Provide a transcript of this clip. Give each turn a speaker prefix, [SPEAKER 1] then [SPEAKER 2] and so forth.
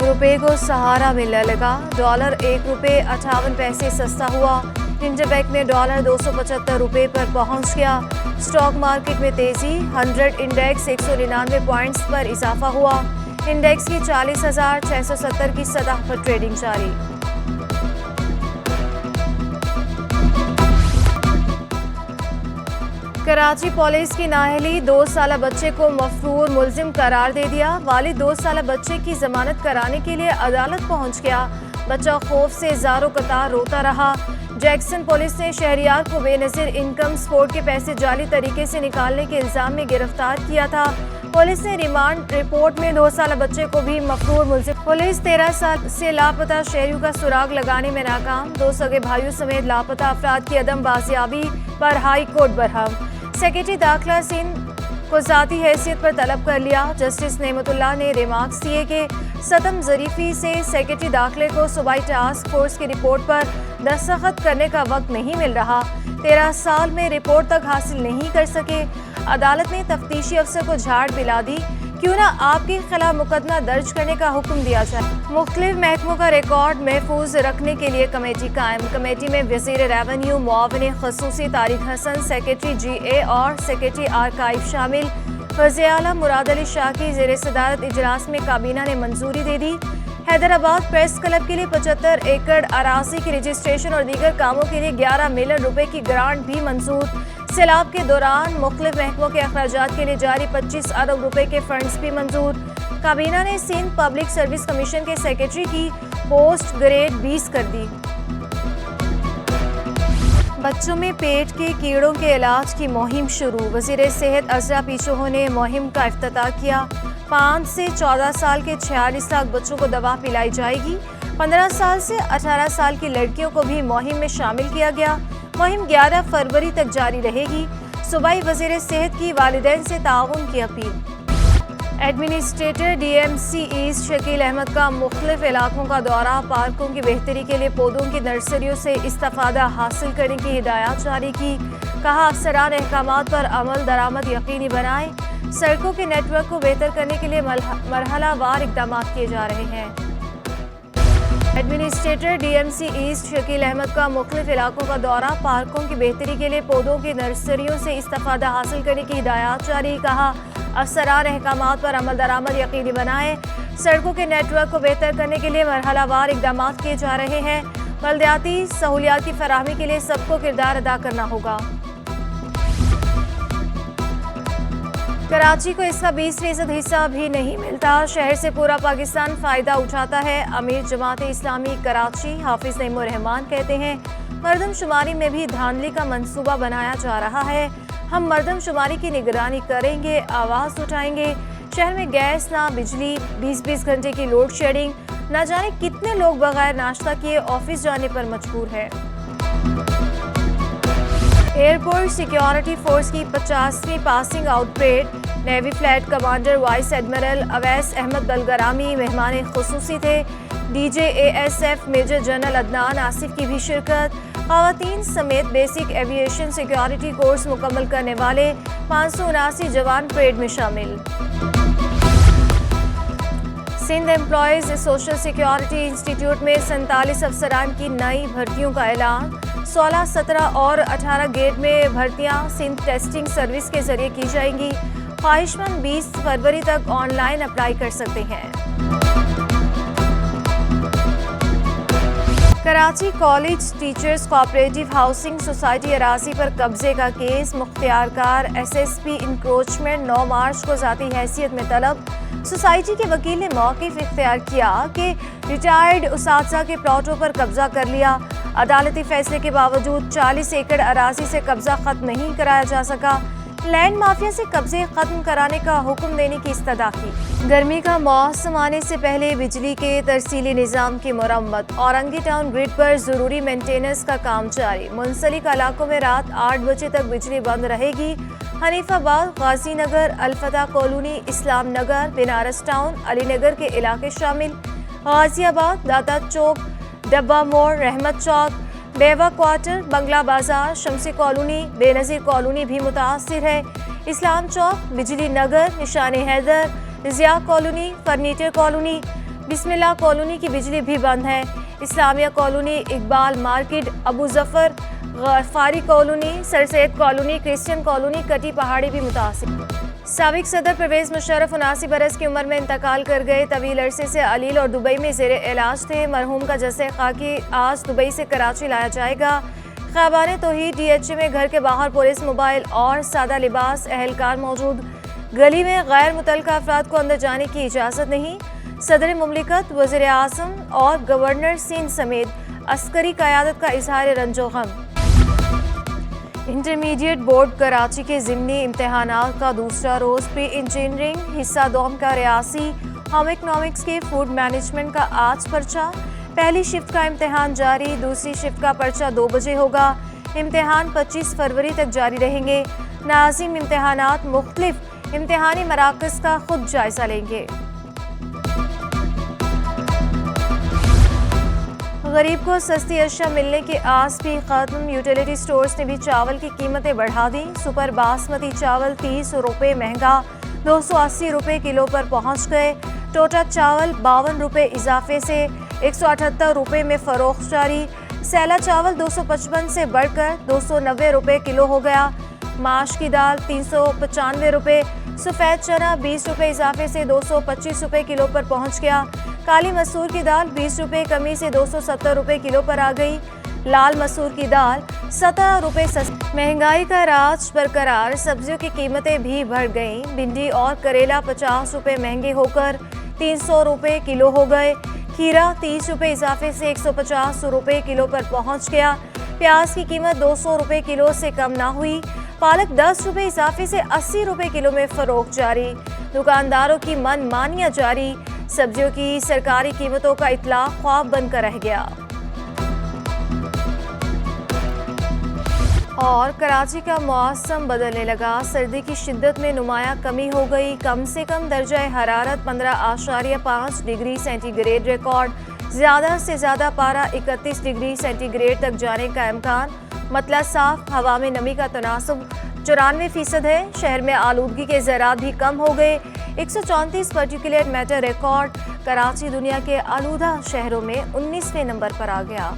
[SPEAKER 1] रुपए को सहारा मिलने लगा। डॉलर 1 रुपये 58 पैसे सस्ता हुआ। इंडियन बैंक में डॉलर 275 रुपये पर पहुंच गया। स्टॉक मार्केट में तेजी। 100 इंडेक्स 199 पॉइंट्स पर इजाफा हुआ। इंडेक्स की 40,670 की सतह पर ट्रेडिंग जारी। कराची पुलिस की नाअहली 2 साला बच्चे को मफरूर मुल्जिम करार दे दिया। वालिद 2 साला बच्चे की जमानत कराने के लिए अदालत पहुंच गया। बच्चा खौफ से ज़ारो कतार रोता रहा। जैक्सन पुलिस ने शहरियार को बेनज़ीर इनकम सपोर्ट के पैसे जाली तरीके से निकालने के इल्ज़ाम में गिरफ्तार किया था। पुलिस ने रिमांड रिपोर्ट में 2 साला बच्चे को भी मफरूर मुल्जिम। पुलिस 13 साल से लापता शहरियों का सुराग लगाने में नाकाम। 2 सगे भाइयों समेत लापता अफराद की अदम बाजियाबी पर हाई कोर्ट बरहम। सेक्रेटरी दाखिला सिंध को ज़ाती हैसियत पर तलब कर लिया। जस्टिस नेमतुल्लाह ने रिमार्क्स दिए कि सतम ज़रीफ़ी से सेक्रेटरी दाखिले को सूबाई टास्क फोर्स की रिपोर्ट पर दस्तखत करने का वक्त नहीं मिल रहा। 13 साल में रिपोर्ट तक हासिल नहीं कर सके। अदालत ने तफ्तीशी अफसर को झाड़ पिला दी। क्यों ना आपके खिलाफ मुकदमा दर्ज करने का हुक्म दिया जाए। मुख्तलिफ महकमों का रिकॉर्ड महफूज रखने के लिए कमेटी कायम। कमेटी में वज़ीर रेवेन्यू, मुआविन ख़ुसूसी तारिक हसन, सेक्रेटरी GA और सेक्रेटरी आर्काइव शामिल। वज़ीर आला मुराद अली शाह की ज़ेर सदारत इजलास में काबीना ने मंजूरी दे दी। हैदराबाद प्रेस क्लब के लिए 75 एकड़ अराजी की रजिस्ट्रेशन और दीगर कामों के लिए 11 मिलियन रुपए की ग्रांट भी मंजूर। सैलाब के दौरान मुख्तलिफ महकमों के अखराजात के लिए जारी 25 अरब रुपए के फंड्स भी मंजूर। काबीना ने सिंध पब्लिक सर्विस कमीशन के सेक्रेटरी की पोस्ट ग्रेड 20 कर दी। बच्चों में पेट के कीड़ों के इलाज की मुहिम शुरू। वज़ीर सेहत अज़रा पीछोहो ने मुहिम का इफ्तिताह किया। 5 से 14 साल के 46 लाख बच्चों को दवा पिलाई जाएगी। 15 साल से 18 साल की लड़कियों को भी मुहिम में शामिल किया गया। मुहिम 11 फरवरी तक जारी रहेगी। सूबाई वज़ीर सेहत की वालिदैन से ताउन की अपील। Administrator DMC east Shakeel Ahmed का मुख्तलिफ इलाकों का दौरा। पार्कों की बेहतरी के लिए पौधों की नर्सरियों से इस्तिफादा हासिल करने की हिदायत जारी की। कहा अफसरान अहकामात पर अमल दरामद यकीनी बनाएं। सड़कों के नेटवर्क को बेहतर करने के लिए मरहलावार इक़दाम किए जा रहे हैं। Administrator DMC east Shakeel Ahmed का मुख्तलिफ इलाकों का दौरा। पार्कों की बेहतरी के लिए पौधों की नर्सरियों से इस्तिफादा हासिल करने की हिदायत जारी। कहा अफसरान अहकामात पर अमल दरामद यकीनी बनाएं। सड़कों के नेटवर्क को बेहतर करने के लिए मरहलावार इक़दाम किए जा रहे हैं। बल्दियाती सहूलियात की फराहमी के लिए सबको किरदार अदा करना होगा। कराची को इसका 20% हिस्सा भी नहीं मिलता। शहर से पूरा पाकिस्तान फ़ायदा उठाता है। अमीर जमात इस्लामी कराची हाफिज नईमुर रहमान कहते हैं मरदमशुमारी में भी धांधली का मंसूबा बनाया जा रहा है। हम मरदमशुमारी की निगरानी करेंगे, आवाज़ उठाएंगे। शहर में गैस ना बिजली, 20-20 घंटे की लोड शेडिंग। न जाने कितने लोग बगैर नाश्ता किए ऑफिस जाने पर मजबूर है। एयरपोर्ट सिक्योरिटी फोर्स की 50वीं passing out parade. Navy fleet commander vice admiral Awais Ahmed Balgrami मेहमान खुसूसी थे। DJ ASF major general Adnan Asif की भी शिरकत। ख़वातीन समेत बेसिक एविएशन सिक्योरिटी कोर्स मुकम्मल करने वाले 579 जवान परेड में शामिल। Sindh employees social security institute में 47 अफसरान की नई भर्तियों का ऐलान। 16, 17 और 18 गेट में भर्तियां सिंध टेस्टिंग सर्विस के जरिए की जाएंगी। ख्वाहिशमंद 20 फरवरी तक ऑनलाइन अप्लाई कर सकते हैं। Karachi college teachers cooperative housing society अराजी पर कब्जे का केस। मुख्तियारकार SSP इंक्रोचमेंट 9 मार्च को ज़ाती हैसियत में तलब। सोसाइटी के वकील ने मौक़िफ़ इख्तियार किया कि रिटायर्ड उसातिज़ा के प्लॉटों पर कब्जा कर लिया। अदालती फैसले के बावजूद 40 एकड़ अराजी से कब्जा खत्म नहीं कराया जा सका। लैंड माफिया से कब्जे खत्म कराने का हुक्म देने की इस्तदा की। गर्मी का मौसम आने से पहले बिजली के तरसीली निज़ाम की मुरम्मत। औरंगी टाउन ग्रिड पर ज़रूरी मेंटेनेंस का काम जारी। मुंसलिक इलाकों में रात 8 बजे तक बिजली बंद रहेगी। हनीफाबाद, गाजी नगर, अलफता कॉलोनी, इस्लाम नगर, बनारस टाउन, अली नगर के इलाके शामिल। गाजियाबाद, दाता चौक, डब्बा मोड़, रहमत चौक, बेवा क्वार्टर, बंगला बाजार, शमसी कॉलोनी, बेनज़ीर कॉलोनी भी मुतासिर है। इस्लाम चौक, Bijli Nagar, Nishan Haider, Zia colony, furniture colony, Bismillah colony की बिजली भी बंद है। Islamia colony, Iqbal market, Abu Zafar, Ghaffari colony, Sir Syed colony, Christian colony, Kati Pahari भी मुतासिर। साबिक सदर परवेज मुशर्रफ 79 बरस की उम्र में इंतकाल कर गए। तवील अरसे से अलील और दुबई में जेर इलाज थे। मरहूम का जस्से खाकी आज दुबई से कराची लाया जाएगा। ख़ाबाने तौहीद DHA में घर के बाहर पुलिस, मोबाइल और सादा लिबास एहलकार मौजूद। गली में गैर मुतल्लिका अफराद को अंदर जाने की इजाज़त नहीं। सदर मुमलिकत, वज़ीर आज़म और गवर्नर सिंध समेत अस्करी क़यादत का इजहार रंजो गम। इंटरमीडिएट बोर्ड कराची के ज़िमनी इम्तहानात का दूसरा रोज़ प्री इंजीनियरिंग हिस्सा दोम का रियासी होम इकनॉमिक्स के फूड मैनेजमेंट का आज पर्चा। पहली शिफ्ट का इम्तहान जारी, दूसरी शिफ्ट का पर्चा 2 बजे होगा। इम्तहान 25 फरवरी तक जारी रहेंगे। नाज़िम इम्तहानात मुख्तलिफ इम्तहानी मराकज़ का खुद जायज़ा लेंगे। गरीब को सस्ती अशिया मिलने की आस भी खत्म। यूटिलिटी स्टोर्स ने भी चावल की कीमतें बढ़ा दी। सुपर बासमती चावल 30 रुपये महंगा 280 रुपये किलो पर पहुंच गए। टोटा चावल 52 रुपये इजाफे से 178 रुपये में फरोख्त जारी। सैला चावल 255 से बढ़कर 290 रुपये किलो हो गया। माश की दाल 395 रुपये। सफ़ेद चना 20 रुपये इजाफे से 225 रुपये किलो पर पहुंच गया। काली मसूर की दाल 20 रुपये कमी से 270 रुपये किलो पर आ गई। लाल मसूर की दाल 17 रुपये सस्ती। महंगाई का राज बरकरार, सब्जियों की कीमतें भी बढ़ गईं। भिंडी और करेला 50 रुपये महंगे होकर 300 रुपये किलो हो गए। खीरा 30 रुपये इजाफे से 150 रुपये किलो पर पहुंच गया। प्याज की कीमत 200 रुपये किलो से कम ना हुई। पालक 10 रुपये इजाफे से 80 रुपये किलो में फरोख्त जारी। दुकानदारों की मनमानियां जारी। सब्जियों की सरकारी कीमतों का इतला ख्वाब बनकर रह गया। और कराची का मौसम बदलने लगा। सर्दी की शिद्दत में नुमाया कमी हो गई। कम से कम दर्जा हरारत 15.5 डिग्री सेंटीग्रेड रिकॉर्ड। ज़्यादा से ज़्यादा पारा 31 डिग्री सेंटीग्रेड तक जाने का इम्कान। मतला साफ, हवा में नमी का तनासुब 94% है। शहर में आलूदगी के ज़रात भी कम हो गए। 134 पार्टिकुलेट मैटर रिकॉर्ड। कराची दुनिया के आलूदा शहरों में 19वें नंबर पर आ गया।